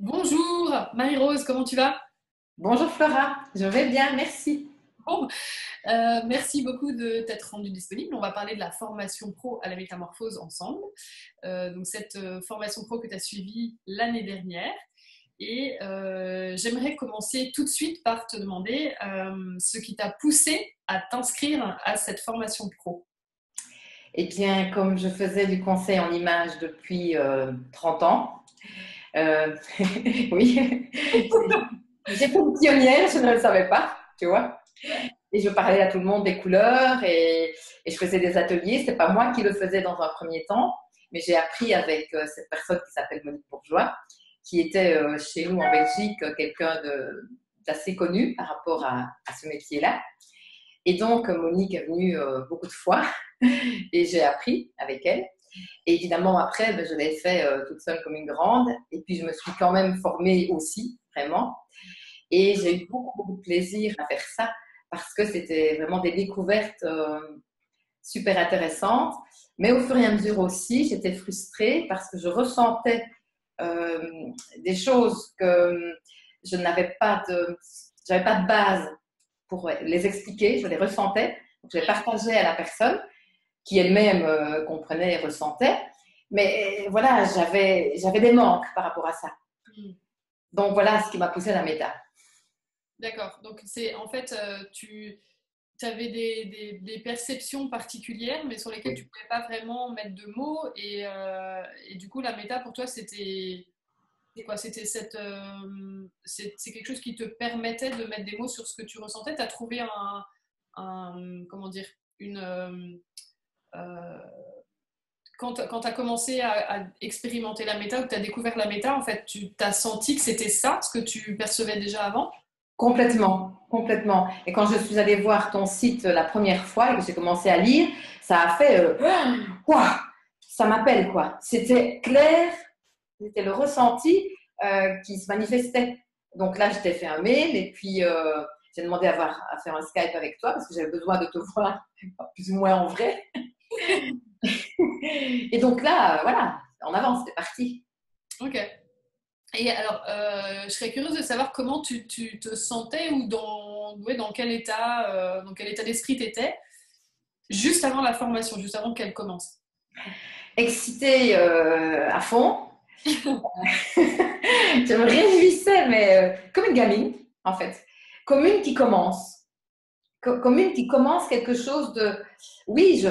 Bonjour Marie-Rose, comment tu vas? Bonjour Flora, je vais bien, merci. Bon, merci beaucoup de t'être rendue disponible. On va parler de la formation pro à la métamorphose ensemble. Donc cette formation pro que tu as suivie l'année dernière. Et j'aimerais commencer tout de suite par te demander ce qui t'a poussé à t'inscrire à cette formation pro. Eh bien, comme je faisais du conseil en images depuis 30 ans, euh, oui, j'étais une pionnière, je ne le savais pas, tu vois. Et je parlais à tout le monde des couleurs et je faisais des ateliers. C'est pas moi qui le faisais dans un premier temps, mais j'ai appris avec cette personne qui s'appelle Monique Bourgeois, qui était chez nous en Belgique quelqu'un d'assez connu par rapport à ce métier-là. Et donc, Monique est venue beaucoup de fois et j'ai appris avec elle. Et évidemment, après, ben, je l'ai fait toute seule comme une grande. Et puis, je me suis quand même formée aussi, vraiment. Et j'ai eu beaucoup, beaucoup de plaisir à faire ça parce que c'était vraiment des découvertes super intéressantes. Mais au fur et à mesure aussi, j'étais frustrée parce que je ressentais euh, des choses que je n'avais pas de, j'avais pas de base pour les expliquer, je les ressentais, donc je les partageais à la personne qui elle-même comprenait et ressentait. Mais voilà, j'avais des manques par rapport à ça. Hmm. Donc voilà ce qui m'a poussé à la méta. D'accord. Donc c'est en fait, tu avais des perceptions particulières, mais sur lesquelles tu Oui. ne pouvais pas vraiment mettre de mots. Et du coup, la méta, pour toi, c'est quoi? C'était c'est quelque chose qui te permettait de mettre des mots sur ce que tu ressentais. Tu as trouvé comment dire, une, euh, quand tu as commencé à expérimenter la méta ou que tu as découvert la méta, en fait, tu as senti que c'était ça, ce que tu percevais déjà avant? Complètement, complètement. Et quand je suis allée voir ton site la première fois et que j'ai commencé à lire, ça a fait Ouah, ça m'appelle quoi. C'était clair, c'était le ressenti qui se manifestait. Donc là, je t'ai fait un mail et puis j'ai demandé à faire un Skype avec toi parce que j'avais besoin de te voir plus ou moins en vrai. Et donc là, voilà, en avance, c'est parti. Ok. Et alors, je serais curieuse de savoir comment tu te sentais ou ouais, dans quel état d'esprit tu étais juste avant la formation, juste avant qu'elle commence. Excitée à fond. Je me réjouissais, mais comme une gamine, en fait. Comme une qui commence. Comme une qui commence quelque chose de... Oui, j'ai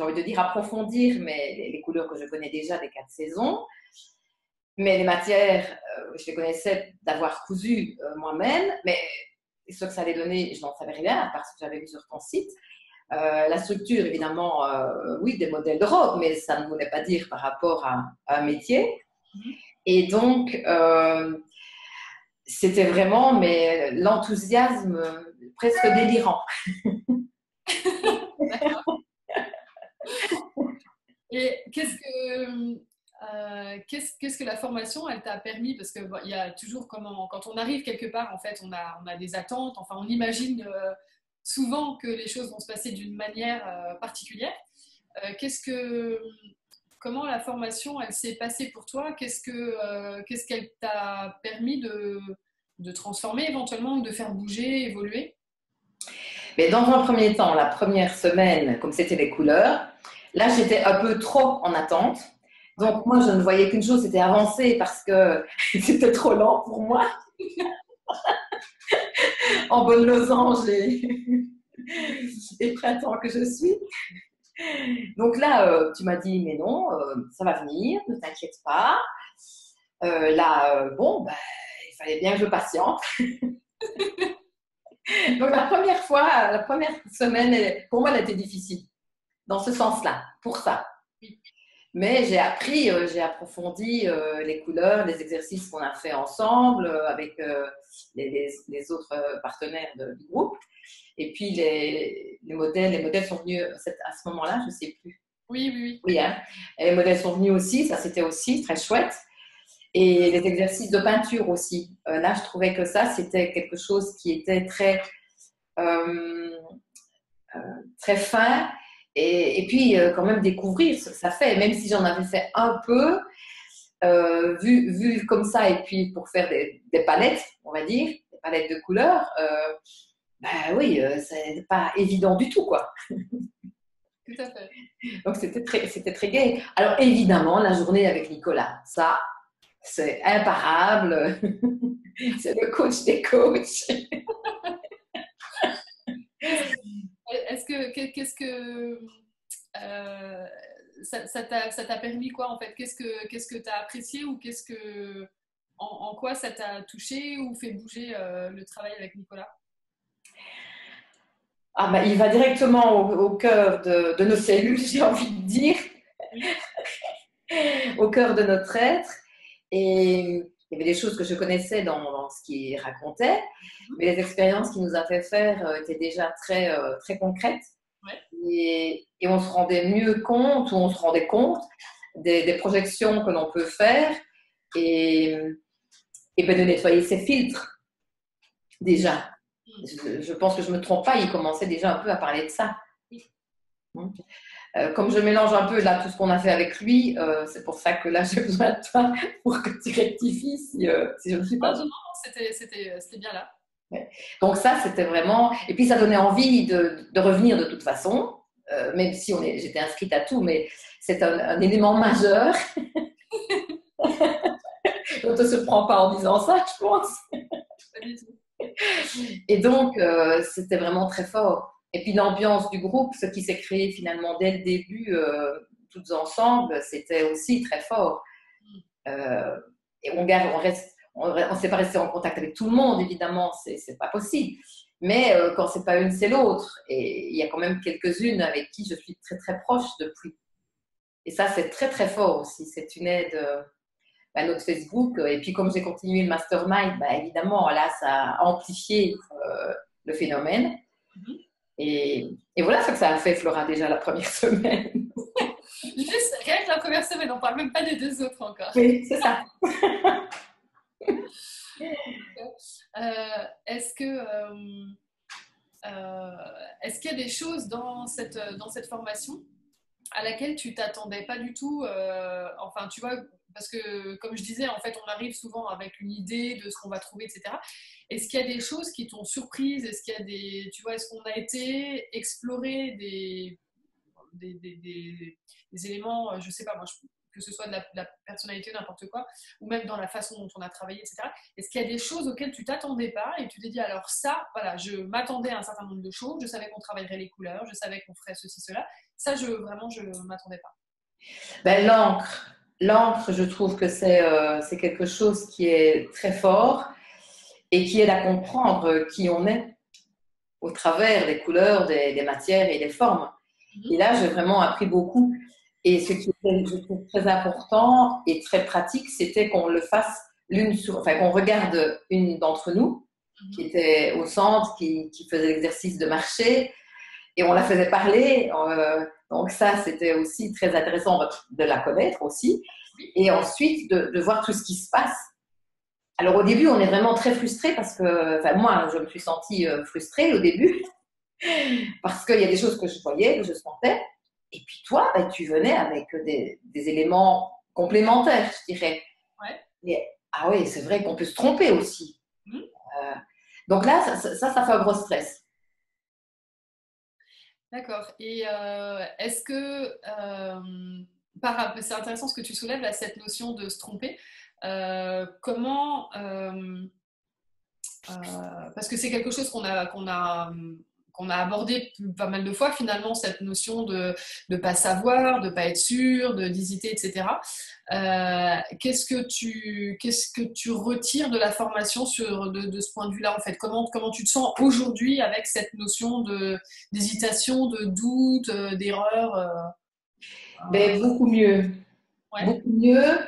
envie de dire approfondir, mais les couleurs que je connais déjà des 4 saisons. Mais les matières, je les connaissais d'avoir cousu moi-même. Mais ce que ça allait donner, je n'en savais rien parce que j'avais vu sur ton site. La structure, évidemment, oui, des modèles de robe, mais ça ne voulait pas dire par rapport à un métier. Mhm. Et donc, c'était vraiment mais l'enthousiasme presque délirant. D'accord. Et qu'est-ce que la formation, elle t'a permis? Parce que bon, il y a toujours quand on arrive quelque part, en fait, on a des attentes, enfin, on imagine souvent que les choses vont se passer d'une manière particulière. Qu'est-ce que Comment la formation, elle s'est passée pour toi? Qu'est-ce qu'elle t'a permis de transformer éventuellement, ou de faire bouger, évoluer? Mais dans un premier temps, la première semaine, comme c'était les couleurs, là, j'étais un peu trop en attente. Ouais. Donc, moi, je ne voyais qu'une chose, c'était avancer parce que c'était trop lent pour moi, en bonne losange et printemps que je suis. Donc là, tu m'as dit, mais non, ça va venir, ne t'inquiète pas. Là, bon, bah, il fallait bien que je patiente. Donc la première semaine, pour moi, elle était difficile, dans ce sens-là, pour ça. Oui. Mais j'ai appris, j'ai approfondi les couleurs, les exercices qu'on a fait ensemble avec les autres partenaires du groupe. Et puis les modèles sont venus à ce moment-là, je ne sais plus. Oui, oui, oui. Oui, hein. Et les modèles sont venus aussi, ça c'était aussi très chouette. Et les exercices de peinture aussi. Là, je trouvais que ça, c'était quelque chose qui était euh, très fin. Et puis, quand même découvrir ce que ça fait. Même si j'en avais fait un peu, vu comme ça, et puis pour faire des palettes, on va dire, des palettes de couleurs, ben oui, c'est pas évident du tout, quoi. Tout à fait. Donc c'était très gai. Alors évidemment, la journée avec Nicolas, ça, c'est imparable. C'est le coach des coachs. Qu'est-ce que ça t'a permis quoi en fait? Qu'est-ce que tu as apprécié ou en quoi ça t'a touché ou fait bouger le travail avec Nicolas? Ah ben, il va directement au cœur de nos cellules, j'ai envie de dire, au cœur de notre être. Et il y avait des choses que je connaissais dans ce qu'il racontait, mais les expériences qu'il nous a fait faire étaient déjà très concrètes. Ouais. Et on se rendait mieux compte, ou on se rendait compte des projections que l'on peut faire et ben de nettoyer ses filtres déjà. Je pense que je ne me trompe pas, il commençait déjà un peu à parler de ça. Comme je mélange un peu là tout ce qu'on a fait avec lui, c'est pour ça que là j'ai besoin de toi pour que tu rectifies si je ne suis pas. Non, c'était bien là. Ouais. Donc ça, c'était vraiment... Et puis ça donnait envie de revenir de toute façon, même si j'étais inscrite à tout, mais c'est un élément majeur. On ne te surprend pas en disant ça, je pense. Pas du tout. Et donc, c'était vraiment très fort. Et puis l'ambiance du groupe, ce qui s'est créé finalement dès le début, toutes ensemble, c'était aussi très fort. Et on ne s'est pas resté en contact avec tout le monde, évidemment, c'est pas possible. Mais quand c'est pas une, c'est l'autre. Et il y a quand même quelques-unes avec qui je suis très proche depuis. Et ça, c'est très fort aussi. C'est une aide à notre Facebook. Et puis comme j'ai continué le mastermind, évidemment, là, ça a amplifié le phénomène. Et voilà ce que ça a fait, Flora, déjà la première semaine. Juste, rien que la première semaine, on ne parle même pas des deux autres encore. Oui, c'est ça. Est-ce qu'il y a des choses dans cette formation à laquelle tu t'attendais pas du tout enfin, tu vois, parce que comme je disais, en fait, on arrive souvent avec une idée de ce qu'on va trouver, etc. Est-ce qu'il y a des choses qui t'ont surprise? Est-ce qu'il y a est-ce qu'on a été explorer des éléments, je sais pas, moi, que ce soit de la personnalité, n'importe quoi, ou même dans la façon dont on a travaillé, etc. Est-ce qu'il y a des choses auxquelles tu t'attendais pas et tu t'es dit, alors ça, voilà, je m'attendais à un certain nombre de choses, je savais qu'on travaillerait les couleurs, je savais qu'on ferait ceci, cela. Ça, vraiment, je ne m'attendais pas. L'encre, je trouve que c'est quelque chose qui est très fort et qui aide à comprendre qui on est au travers des couleurs, des matières et des formes. Et là, j'ai vraiment appris beaucoup. Et ce qui était, je trouve, très important et très pratique, c'était qu'on le fasse qu'on regarde une d'entre nous qui était au centre, qui faisait l'exercice de marcher, et on la faisait parler. Donc ça, c'était aussi très intéressant de la connaître aussi. Et ensuite, de voir tout ce qui se passe. Alors au début, on est vraiment très frustré parce que, moi, je me suis sentie frustrée au début parce qu'il y a des choses que je voyais, que je sentais. Et puis toi, tu venais avec des éléments complémentaires, je dirais. Ouais. Et, ah oui, c'est vrai qu'on peut se tromper aussi. Donc là, ça fait un gros stress. D'accord. Et est-ce que, c'est intéressant ce que tu soulèves, là, cette notion de se tromper. Comment, parce que c'est quelque chose qu'on a abordé pas mal de fois finalement, cette notion de ne pas savoir, de ne pas être sûr, d'hésiter, etc. Qu'est-ce que tu retires de la formation de ce point de vue-là en fait? Comment tu te sens aujourd'hui avec cette notion d'hésitation, de doute, d'erreur Beaucoup mieux. Ouais. Beaucoup mieux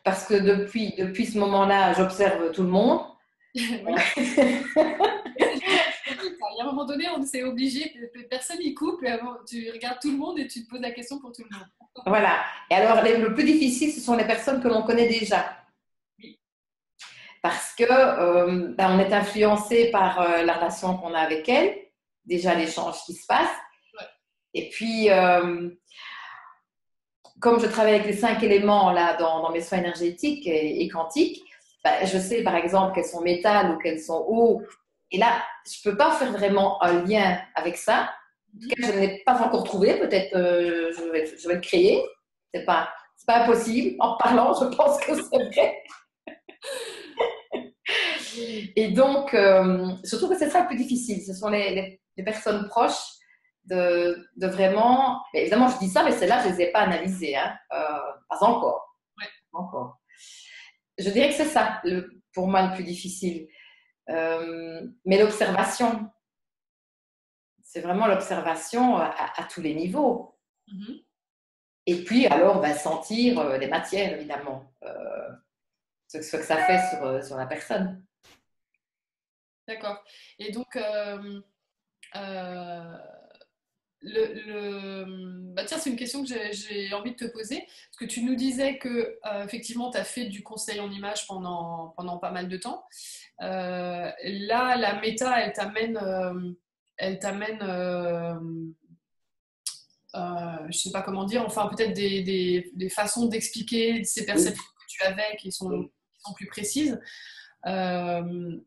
parce que depuis ce moment-là, j'observe tout le monde. Oui. Il y a un moment donné, on s'est obligé, personne n'y coupe, tu regardes tout le monde et tu te poses la question pour tout le monde. Voilà. Et alors, le plus difficile, ce sont les personnes que l'on connaît déjà. Oui. Parce que on est influencé par la relation qu'on a avec elles, déjà l'échange qui se passe. Ouais. Et puis, comme je travaille avec les 5 éléments là, dans mes soins énergétiques et quantiques, bah, je sais par exemple qu'elles sont métal ou qu'elles sont eau. Et là, je ne peux pas faire vraiment un lien avec ça. En tout cas, je ne l'ai pas encore trouvé. Peut-être je vais le créer. C'est pas impossible. En parlant, je pense que c'est vrai. Et donc, je trouve que c'est ça le plus difficile. Ce sont les personnes proches de vraiment. Mais évidemment, je dis ça, mais celles-là, je ne les ai pas analysées. Hein. Pas encore. Ouais. Encore. Je dirais que c'est ça, pour moi, le plus difficile. Mais l'observation, c'est vraiment l'observation à tous les niveaux. Mm-hmm. Et puis, alors, ben, sentir les matières, évidemment, ce que ça fait sur la personne. D'accord. Et donc, euh, bah tiens, c'est une question que j'ai envie de te poser. Parce que tu nous disais que effectivement, tu as fait du conseil en images pendant pas mal de temps. Là, la méta, elle t'amène je sais pas comment dire, enfin peut-être des façons d'expliquer ces Oui, perceptions que tu avais oui. qui sont plus précises. Mais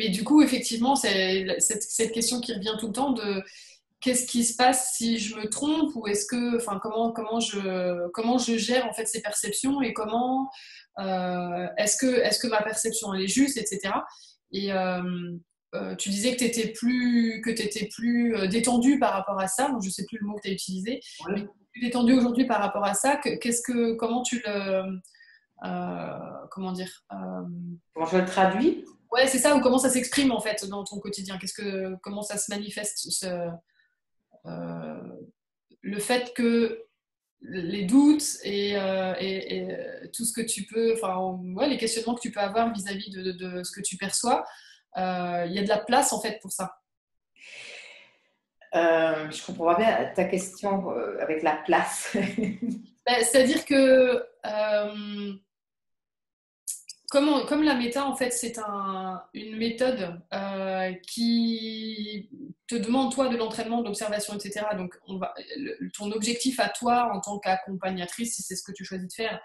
du coup, effectivement, c'est cette question qui revient tout le temps de qu'est-ce qui se passe si je me trompe ou est-ce que, enfin, comment je gère en fait ces perceptions et comment est-ce que ma perception elle est juste, etc. Et tu disais que tu étais plus détendu par rapport à ça, donc je sais plus le mot que tu as utilisé, mais Oui. plus détendu aujourd'hui par rapport à ça, comment tu comment dire Comment je le traduis? Ouais, c'est ça, ou comment ça s'exprime en fait dans ton quotidien? Comment ça se manifeste euh, le fait que les doutes et tout ce que tu peux, enfin, ouais, les questionnements que tu peux avoir vis-à-vis de ce que tu perçois, il y a de la place en fait pour ça. Je comprends pas bien ta question avec la place. Ben, c'est-à-dire que comme la méta, en fait, c'est une méthode qui te demande, toi, de l'entraînement, de l'observation, etc. Donc, ton objectif à toi, en tant qu'accompagnatrice, si c'est ce que tu choisis de faire,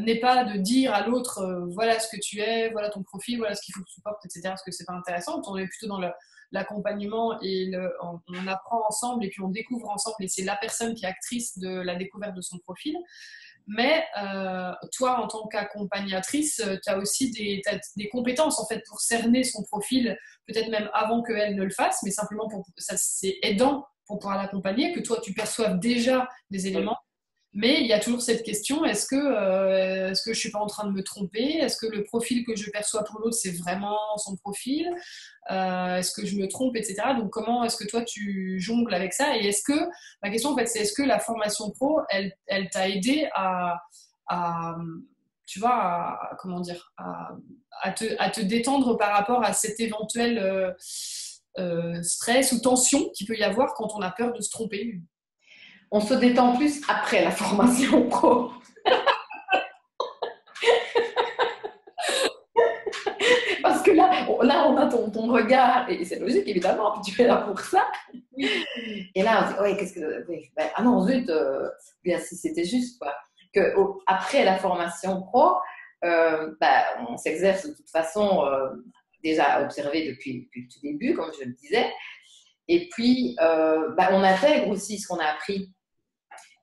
n'est pas de dire à l'autre, voilà ce que tu es, voilà ton profil, voilà ce qu'il faut que tu portes, etc. Parce que c'est pas intéressant. On est plutôt dans l'accompagnement et on apprend ensemble et puis on découvre ensemble et c'est la personne qui est actrice de la découverte de son profil. Mais toi, en tant qu'accompagnatrice, tu as aussi t'as des compétences en fait pour cerner son profil, peut-être même avant qu'elle ne le fasse, mais simplement pour ça, c'est aidant pour pouvoir l'accompagner, que toi tu perçoives déjà des éléments. Mais il y a toujours cette question, est-ce que je suis pas en train de me tromper? Est-ce que le profil que je perçois pour l'autre, c'est vraiment son profil? Est-ce que je me trompe, etc. Donc comment est-ce que toi tu jongles avec ça et est-ce que ma question en fait c'est est-ce que la formation pro elle t'a aidé à tu vois comment dire à te détendre par rapport à cet éventuel stress ou tension qu'il peut y avoir quand on a peur de se tromper. On se détend plus après la formation pro. Parce que là on a ton regard, et c'est logique évidemment, tu es là pour ça. Oui. Et là, on dit, ouais, qu'est-ce que. Oui, ben, ah non, zut, bien si c'était juste, quoi. Que, après la formation pro, ben, on s'exerce de toute façon déjà à observer depuis le tout début, comme je le disais. Et puis, ben, on intègre aussi ce qu'on a appris.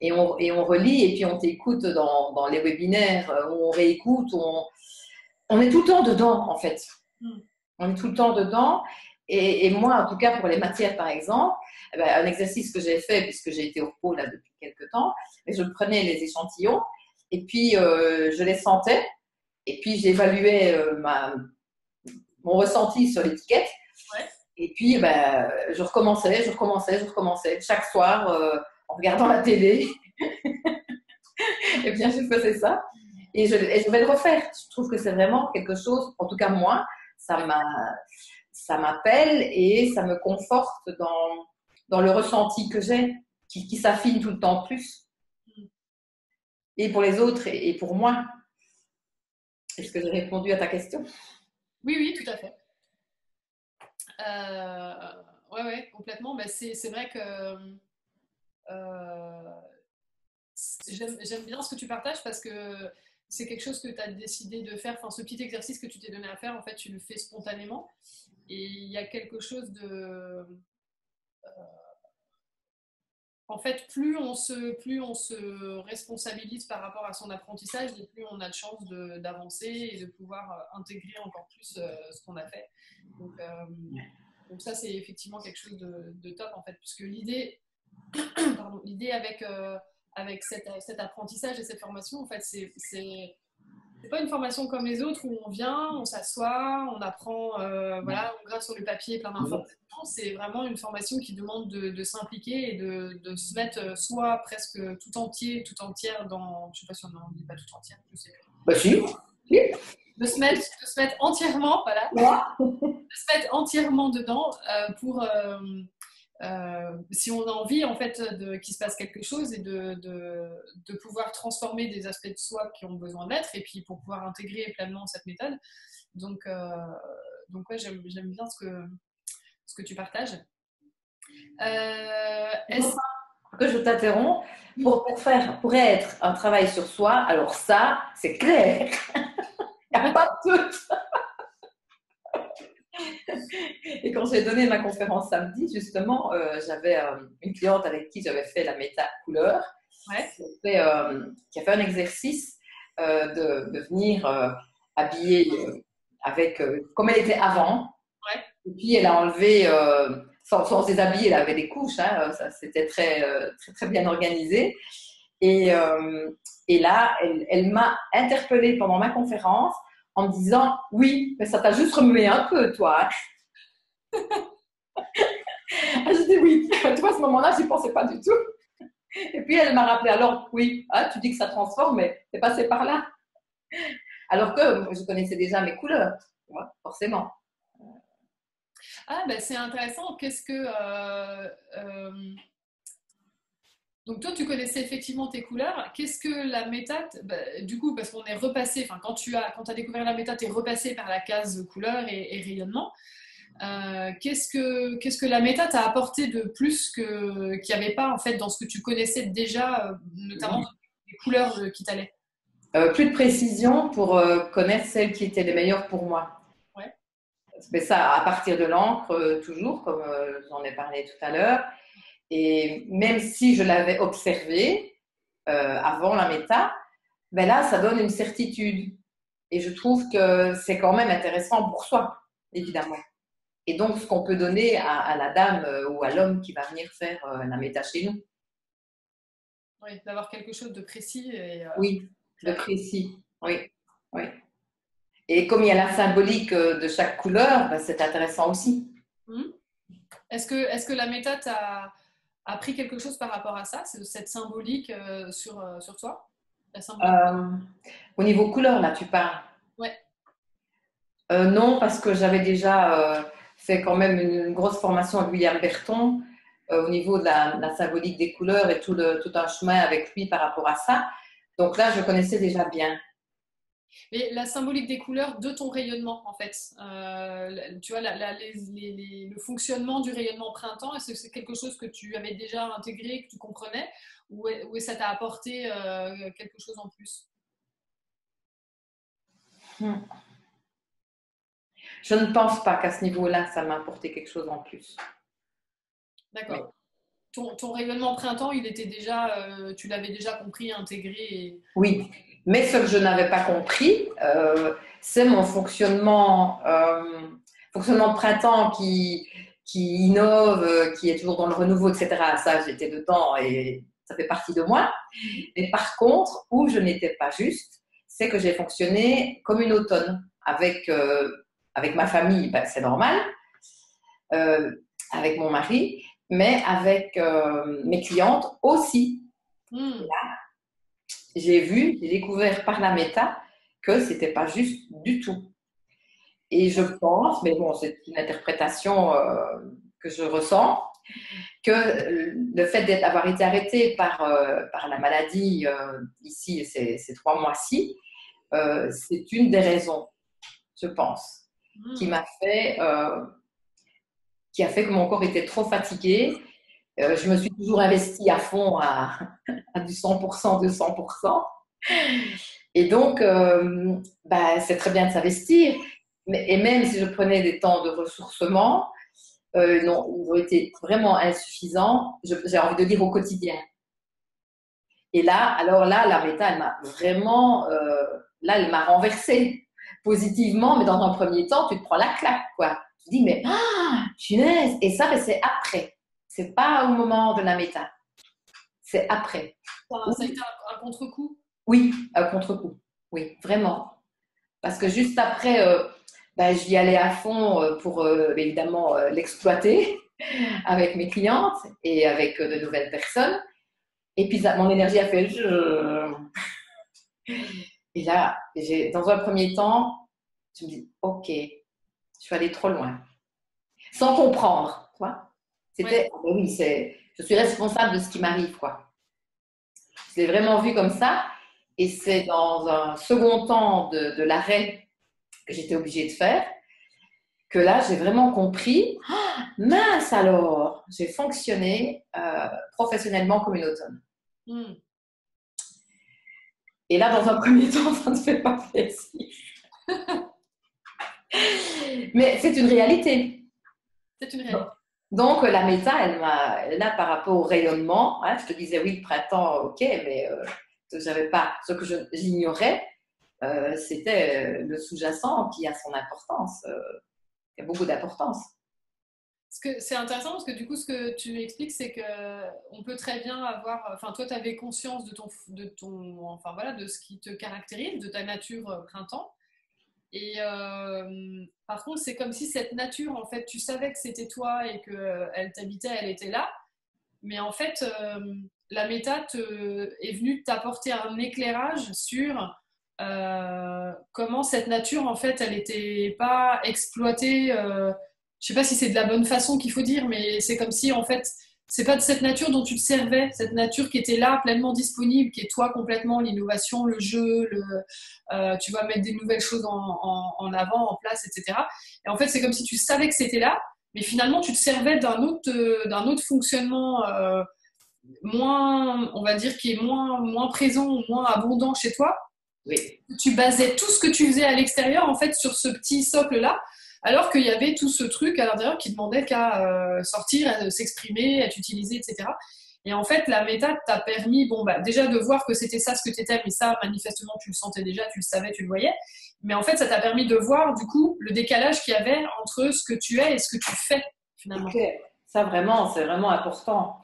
Et on relit, et puis on t'écoute dans les webinaires, on réécoute, on est tout le temps dedans, en fait. Mm. On est tout le temps dedans. Et moi, en tout cas, pour les matières, par exemple, eh ben, un exercice que j'ai fait, puisque j'ai été au repos là depuis quelques temps, et je prenais les échantillons, et puis je les sentais, et puis j'évaluais mon ressenti sur l'étiquette, Ouais. et puis ben, je recommençais, chaque soir, en regardant la télé, et bien je faisais ça, et je vais le refaire. Je trouve que c'est vraiment quelque chose, en tout cas moi, ça m'a ça m'appelle et ça me conforte dans le ressenti que j'ai, qui s'affine tout le temps plus, et pour les autres et pour moi. Est-ce que j'ai répondu à ta question? Oui, oui, tout à fait. Ouais, ouais, complètement. Bah, c'est vrai que j'aime bien ce que tu partages parce que c'est quelque chose que tu as décidé de faire. Enfin, ce petit exercice que tu t'es donné à faire, en fait, tu le fais spontanément. Et il y a quelque chose de. En fait, plus on se responsabilise par rapport à son apprentissage, et plus on a de chances d'avancer et de pouvoir intégrer encore plus ce qu'on a fait. Donc, euh, donc ça, c'est effectivement quelque chose de top, en fait, puisque l'idée avec cet apprentissage et cette formation, en fait, c'est pas une formation comme les autres où on vient, on s'assoit, on apprend, voilà, on grave sur le papier plein d'informations. C'est vraiment une formation qui demande de s'impliquer et de se mettre soit presque tout entier, tout entière dans, je sais pas si on en dit pas tout entière, je sais plus. Bah si. De se mettre entièrement, voilà, de se mettre entièrement dedans pour si on a envie en fait qu'il se passe quelque chose et de pouvoir transformer des aspects de soi qui ont besoin d'être et puis pour pouvoir intégrer pleinement cette méthode. Donc, ouais, j'aime bien ce que tu partages. Que je t'interromps, pour être un travail sur soi, alors ça, c'est clair. Il n'y a pas de doute. Et quand j'ai donné ma conférence samedi, justement, j'avais une cliente avec qui j'avais fait la méta couleur, ouais. qui a fait un exercice de venir habiller avec, comme elle était avant. Ouais. Et puis, elle a enlevé, sans se déshabiller, elle avait des couches, hein, c'était très, très bien organisé. Et là, elle m'a interpellée pendant ma conférence en me disant « Oui, mais ça t'a juste remué un peu, toi. » Je dis « Oui. » Tu vois, à ce moment-là, je n'y pensais pas du tout. Et puis, elle m'a rappelé « Alors, oui, tu dis que ça transforme, mais c'est passé par là. » Alors que je connaissais déjà mes couleurs, tu vois, forcément. Ah, ben c'est intéressant. Donc toi, tu connaissais effectivement tes couleurs. Qu'est-ce que la méta, du coup, parce qu'on est repassé, enfin quand tu as découvert la méta, tu es repassé par la case couleur et rayonnement. Qu'est-ce que la méta t'a apporté de plus qu'il n'y avait pas en fait dans ce que tu connaissais déjà, notamment les couleurs qui t'allaient? Plus de précision pour connaître celles qui étaient les meilleures pour moi. Ouais. Mais ça, à partir de l'encre, toujours, comme j'en ai parlé tout à l'heure. Et même si je l'avais observé avant la méta, ben là, ça donne une certitude. Et je trouve que c'est quand même intéressant pour soi, évidemment. Et donc, ce qu'on peut donner à la dame ou à l'homme qui va venir faire la méta chez nous. Oui, d'avoir quelque chose de précis. Oui, de précis. Oui, oui. Et comme il y a la symbolique de chaque couleur, ben, c'est intéressant aussi. Est-ce que la méta t'a appris quelque chose par rapport à ça, cette symbolique sur toi? La symbolique. Au niveau couleur, là, tu parles? Ouais. Non, parce que j'avais déjà fait quand même une grosse formation avec William Berton au niveau de la symbolique des couleurs et tout un chemin avec lui par rapport à ça. Donc là, je connaissais déjà bien. Mais la symbolique des couleurs de ton rayonnement, en fait. Tu vois, le fonctionnement du rayonnement printemps, est-ce que c'est quelque chose que tu avais déjà intégré, que tu comprenais, ou ça t'a apporté quelque chose en plus? Je ne pense pas qu'à ce niveau-là, ça m'a apporté quelque chose en plus. D'accord. Oui. Ton rayonnement printemps, il était déjà, tu l'avais déjà compris, intégré. Oui, mais ce que je n'avais pas compris, c'est mon fonctionnement de printemps qui innove, qui est toujours dans le renouveau, etc. Ça, j'étais dedans et ça fait partie de moi. Mais par contre, où je n'étais pas juste, c'est que j'ai fonctionné comme une automne avec ma famille, ben, c'est normal, avec mon mari, mais avec mes clientes aussi. Là, j'ai découvert par la méta que c'était pas juste du tout. Et je pense, mais bon, c'est une interprétation que je ressens, que le fait d'avoir été arrêtée par la maladie ici, ces 3 mois-ci, c'est une des raisons, je pense, qui a fait que mon corps était trop fatigué Je me suis toujours investie à fond à du 100%, 200%. Et donc, bah, c'est très bien de s'investir. Et même si je prenais des temps de ressourcement, non, ils ont été vraiment insuffisants, j'ai envie de dire au quotidien. Et là, alors là, la méta, elle m'a vraiment, là, elle m'a renversée positivement, mais dans un premier temps, tu te prends la claque, quoi. Tu te dis, mais, punaise! Et ça, mais c'est après. C'est pas au moment de la méta. C'est après. Ça a été un contre-coup. Oui, contre-coup. Oui, vraiment. Parce que juste après, ben, j'y allais à fond pour évidemment l'exploiter avec mes clientes et avec de nouvelles personnes. Et puis mon énergie a fait. Et là, dans un premier temps, je me dis, ok, je suis allée trop loin, sans comprendre, quoi. C'était, Ouais. oui, je suis responsable de ce qui m'arrive, quoi. Je l'ai vraiment vu comme ça. Et c'est dans un second temps de l'arrêt que j'étais obligée de faire que là, j'ai vraiment compris, mince alors, j'ai fonctionné professionnellement comme une autonome. Mm. Et là, dans un premier temps, ça ne fait pas plaisir. Mais c'est une réalité. C'est une réalité. Donc, la méta, là, par rapport au rayonnement, hein, je te disais, oui, le printemps, ok, mais ce que j'ignorais, c'était le sous-jacent qui a son importance, qui a beaucoup d'importance. C'est intéressant parce que du coup, ce que tu expliques, c'est que on peut très bien avoir. Enfin, toi, tu avais conscience enfin voilà, de ce qui te caractérise, de ta nature printemps. Et par contre, c'est comme si cette nature, en fait, tu savais que c'était toi et que elle t'habitait, elle était là. Mais en fait, la méta est venue t'apporter un éclairage sur comment cette nature, en fait, elle n'était pas exploitée. Je sais pas si c'est de la bonne façon qu'il faut dire, mais c'est comme si, en fait, c'est pas de cette nature dont tu te servais, cette nature qui était là, pleinement disponible, qui est toi complètement, l'innovation, le jeu, tu vas mettre des nouvelles choses en avant, en place, etc. Et en fait, c'est comme si tu savais que c'était là, mais finalement, tu te servais d'un autre fonctionnement moins, on va dire, qui est moins présent ou moins abondant chez toi. Oui. Tu basais tout ce que tu faisais à l'extérieur, en fait, sur ce petit socle-là, alors qu'il y avait tout ce truc à l'intérieur qui demandait qu'à sortir, à s'exprimer, être utilisé, etc. Et en fait, la méta t'a permis, bon, bah, déjà de voir que c'était ça ce que tu étais, mais ça, manifestement, tu le sentais déjà, tu le savais, tu le voyais. Mais en fait, ça t'a permis de voir, du coup, le décalage qu'il y avait entre ce que tu es et ce que tu fais, finalement. Ok, ça vraiment, c'est vraiment important.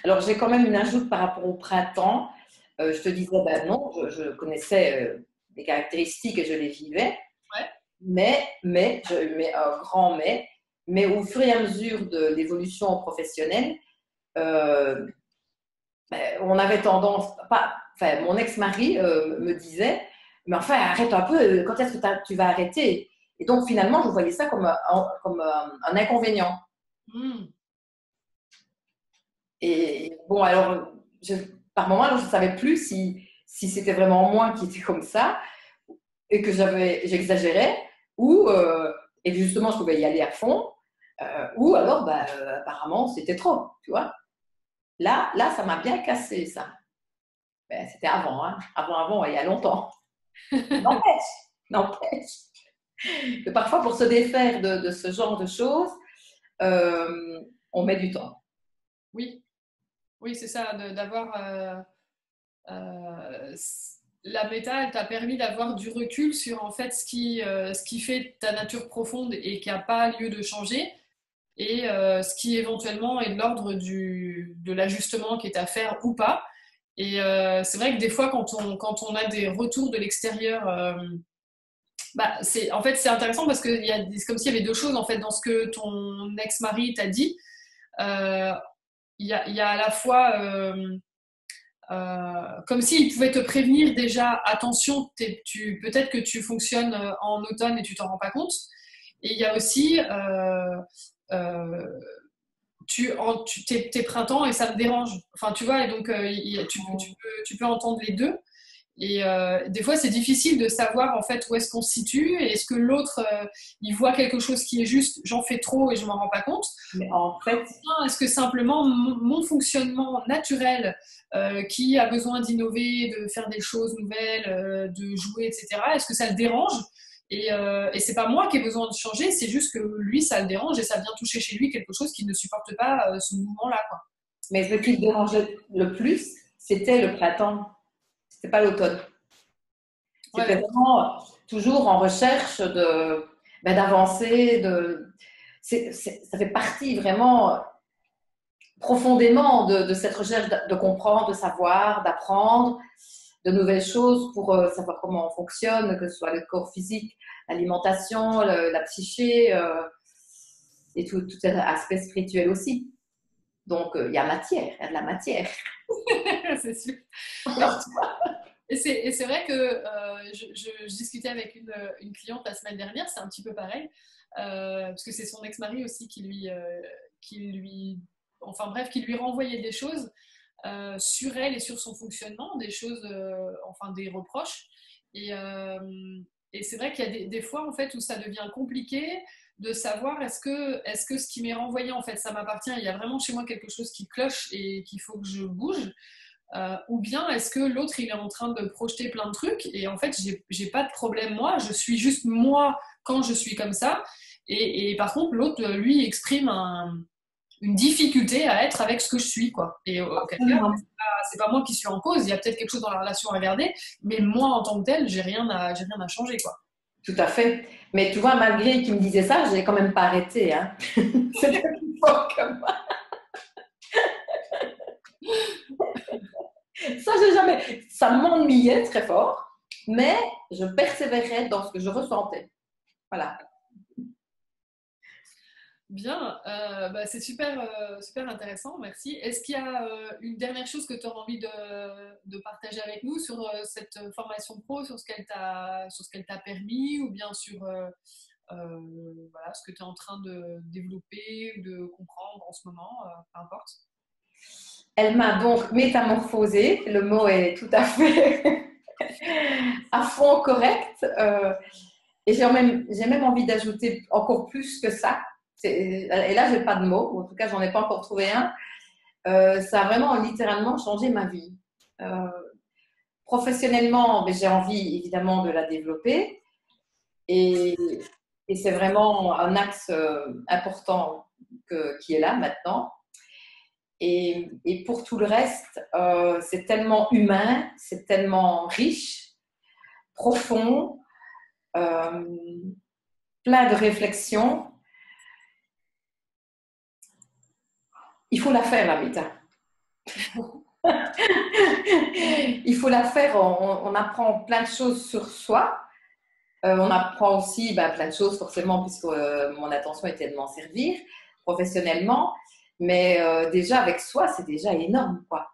Alors, j'ai quand même une ajoute par rapport au printemps. Je te disais, ben non, je connaissais les caractéristiques et je les vivais, Ouais. je mets un grand mais au fur et à mesure de l'évolution professionnelle, euh, ben, on avait tendance, pas, enfin, mon ex-mari me disait, mais enfin, arrête un peu, quand est-ce que tu vas arrêter? Et donc, finalement, je voyais ça comme un inconvénient. Mmh. Et bon, alors, par moment, alors, je ne savais plus si c'était vraiment moi qui étais comme ça et que j'exagérais ou, et que justement, je pouvais y aller à fond ou alors, bah, apparemment, c'était trop, tu vois. Là, ça m'a bien cassé, ça. Ben, c'était avant, hein. Avant, il y a longtemps. N'empêche, n'empêche que parfois, pour se défaire de ce genre de choses, on met du temps. Oui, oui, c'est ça, d'avoir euh, la méta, elle t'a permis d'avoir du recul sur en fait ce qui fait ta nature profonde et qui n'a pas lieu de changer, et ce qui éventuellement est de l'ordre de l'ajustement qui est à faire ou pas. Et c'est vrai que des fois, quand on a des retours de l'extérieur, bah, en fait, c'est intéressant parce que c'est comme s'il y avait deux choses en fait dans ce que ton ex-mari t'a dit. Euh, il y a à la fois comme s'il pouvait te prévenir déjà, attention, peut-être que tu fonctionnes en automne et tu t'en rends pas compte. Et il y a aussi euh, t'es printemps et ça me dérange. Enfin, tu vois, et donc tu peux entendre les deux. Et des fois, c'est difficile de savoir en fait où est-ce qu'on se situe et est-ce que l'autre, il voit quelque chose qui est juste, j'en fais trop et je m'en rends pas compte. Mais en fait, Est-ce que simplement mon fonctionnement naturel qui a besoin d'innover, de faire des choses nouvelles, de jouer, etc., est-ce que ça le dérange? Et c'est pas moi qui ai besoin de changer, c'est juste que lui, ça le dérange et ça vient toucher chez lui quelque chose qu'il ne supporte pas ce mouvement-là, quoi. mais ce qui me dérangeait le plus, c'était le printemps. C'était pas l'automne. C'était Ouais, vraiment toujours en recherche d'avancer. Ça fait partie vraiment profondément de cette recherche de comprendre, de savoir, d'apprendre de nouvelles choses pour savoir comment on fonctionne, que ce soit le corps physique, l'alimentation, la psyché et tout cet aspect spirituel aussi. Donc, il y a matière, il y a de la matière. c'est sûr. Alors, Et c'est vrai que je discutais avec une cliente la semaine dernière, c'est un petit peu pareil, parce que c'est son ex-mari aussi enfin bref, qui lui renvoyait des choses sur elle et sur son fonctionnement, des choses, enfin des reproches. Et, euh, et c'est vrai qu'il y a des fois en fait où ça devient compliqué de savoir est-ce que ce qui m'est renvoyé en fait ça m'appartient, il y a vraiment chez moi quelque chose qui cloche et qu'il faut que je bouge. Ou bien est-ce que l'autre il est en train de projeter plein de trucs et en fait j'ai pas de problème moi, je suis juste moi quand je suis comme ça et par contre l'autre lui exprime une difficulté à être avec ce que je suis quoi. Et auquel cas c'est pas moi qui suis en cause, il y a peut-être quelque chose dans la relation à regarder, mais moi en tant que telle j'ai rien à changer quoi. tout à fait. Mais tu vois, malgré qu'il me disait ça, je n'ai quand même pas arrêté. Hein. C'était plus fort que moi. Ça, j'ai jamais. Ça m'ennuyait très fort, mais je persévérais dans ce que je ressentais. Voilà. Bien, bah, c'est super, super intéressant, merci. Est-ce qu'il y a une dernière chose que tu auras envie de partager avec nous sur cette formation pro, sur ce qu'elle t'a permis, ou bien sur voilà, ce que tu es en train de développer ou de comprendre en ce moment, peu importe. Elle m'a donc métamorphosée. Le mot est tout à fait à fond correct. Et j'ai même envie d'ajouter encore plus que ça. Et là, je n'ai pas de mots. En tout cas, j'en ai pas encore trouvé un. Ça a vraiment littéralement changé ma vie. Euh, Professionnellement, j'ai envie évidemment de la développer et, et c'est vraiment un axe important qui est là maintenant. Et pour tout le reste, c'est tellement humain, c'est tellement riche, profond, euh, plein de réflexions. Il faut la faire, la méta. Il faut la faire, on apprend plein de choses sur soi. On apprend aussi plein de choses, forcément, puisque mon attention était de m'en servir professionnellement. Mais déjà, avec soi, c'est déjà énorme, quoi.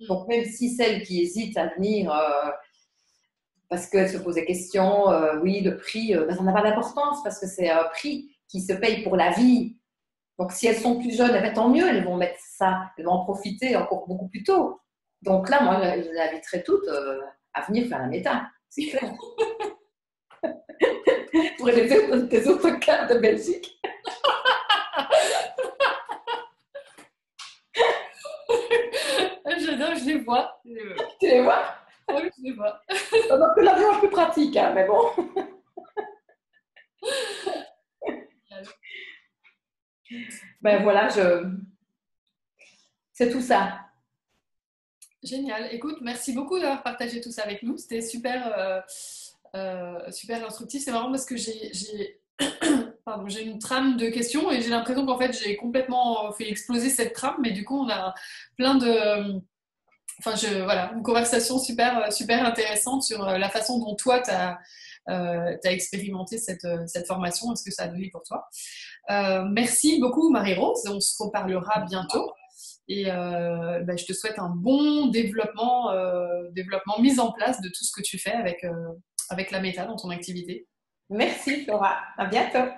Donc, même si celle qui hésite à venir parce qu'elle se pose des questions, oui, le prix, ça n'a pas d'importance parce que c'est un prix qui se paye pour la vie. Donc, si elles sont plus jeunes, eh bien, tant mieux, elles vont mettre ça, elles vont en profiter encore beaucoup plus tôt. Donc là, moi, je les inviterai toutes à venir faire la méta, c'est clair. Pour les autres cas de Belgique. J'adore, je les vois. Tu les vois? Ah oui, je les vois. Donc, l'avion est plus pratique, hein, mais bon. Ben voilà, c'est tout ça. Génial. Écoute, merci beaucoup d'avoir partagé tout ça avec nous. C'était super, super instructif. C'est marrant parce que pardon, j'ai une trame de questions et j'ai l'impression qu'en fait, j'ai complètement fait exploser cette trame. Mais du coup, on a plein de... Enfin, voilà, une conversation super, super intéressante sur la façon dont toi, tu as expérimenté cette formation et ce que ça a donné pour toi. Merci beaucoup, Marie-Rose. On se reparlera bientôt. Et je te souhaite un bon développement, mise en place de tout ce que tu fais avec la méta dans ton activité. Merci, Flora. À bientôt.